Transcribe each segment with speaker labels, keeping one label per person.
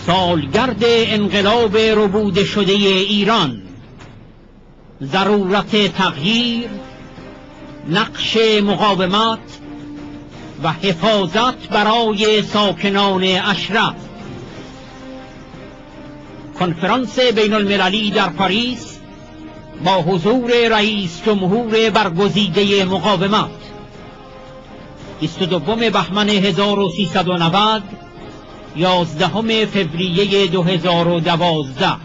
Speaker 1: سالگرد انقلاب ربوده شده ایران، ضرورت تغییر، نقش مقاومت و حفاظت برای ساکنان اشرف. کنفرانس بین المللی در پاریس با حضور رئیس جمهور برگزیده مقاومت 22 بهمن 1390 11 فوریه 2012.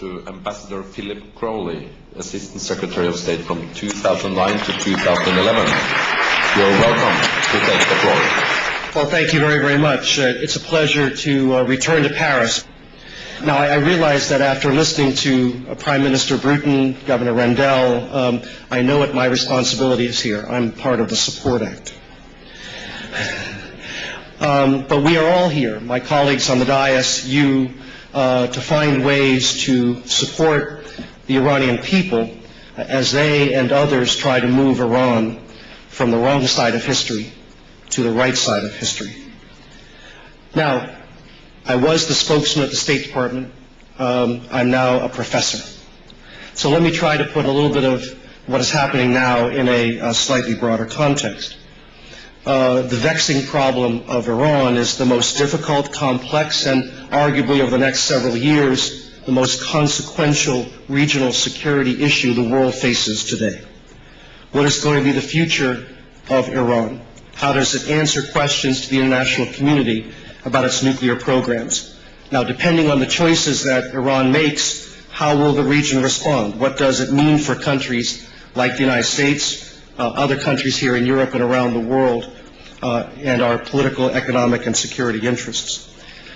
Speaker 2: To Ambassador Philip Kráuli, Assistant Secretary of State from 2009 to 2011. You're welcome to take the floor.
Speaker 3: Well, thank you very, very much. It's a pleasure to return to Paris. Now, I realize that after listening to Prime Minister Bruton, Governor Rendell, I know what my responsibility is here. I'm part of the Support Act. But we are all here, my colleagues on the dais, you, to find ways to support the Iranian people as they and others try to move Iran from the wrong side of history to the right side of history. Now, I was the spokesman at the State Department. I'm now a professor. So let me try to put a little bit of what is happening now in a slightly broader context. The vexing problem of Iran is the most difficult, complex, and arguably over the next several years, the most consequential regional security issue the world faces today. What is going to be the future of Iran? How does it answer questions to the international community about its nuclear programs? Now, depending on the choices that Iran makes, how will the region respond? What does it mean for countries like the United States, other countries here in Europe and around the world, and our political, economic, and security interests?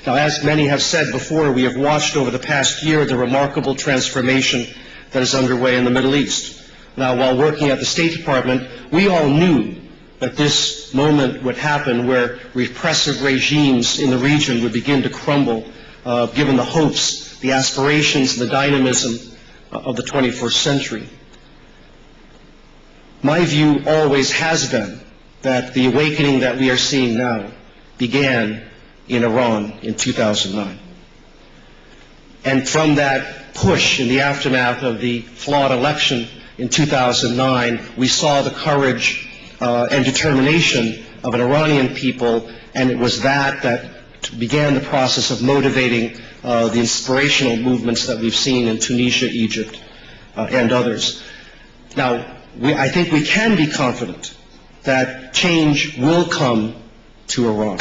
Speaker 3: Now, as many have said before, we have watched over the past year the remarkable transformation that is underway in the Middle East. Now, while working at the State Department, we all knew that this moment would happen where repressive regimes in the region would begin to crumble, given the hopes, the aspirations, and the dynamism of the 21st century. My view always has been that the awakening that we are seeing now began in Iran in 2009. And from that push in the aftermath of the flawed election in 2009, we saw the courage and determination of an Iranian people, and it was that began the process of motivating the inspirational movements that we've seen in Tunisia, Egypt, and others. Now, I think we can be confident that change will come to Iran.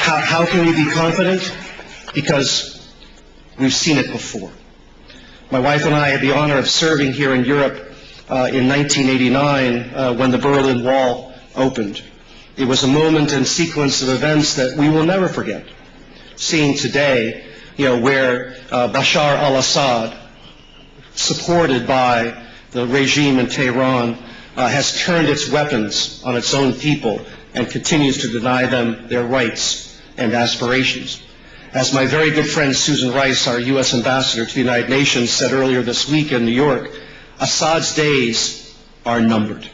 Speaker 3: How can we be confident? Because we've seen it before. My wife and I had the honor of serving here in Europe in 1989 when the Berlin Wall opened. It was a moment and sequence of events that we will never forget. Seeing today, where Bashar al-Assad, supported by the regime in Tehran, has turned its weapons on its own people and continues to deny them their rights and aspirations. As my very good friend Susan Rice, our U.S. ambassador to the United Nations, said earlier this week in New York, Assad's days are numbered.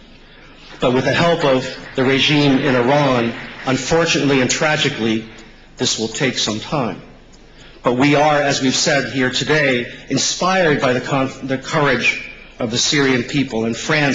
Speaker 3: But with the help of the regime in Iran, unfortunately and tragically, this will take some time. But we are, as we've said here today, inspired by the courage of the Syrian people. And France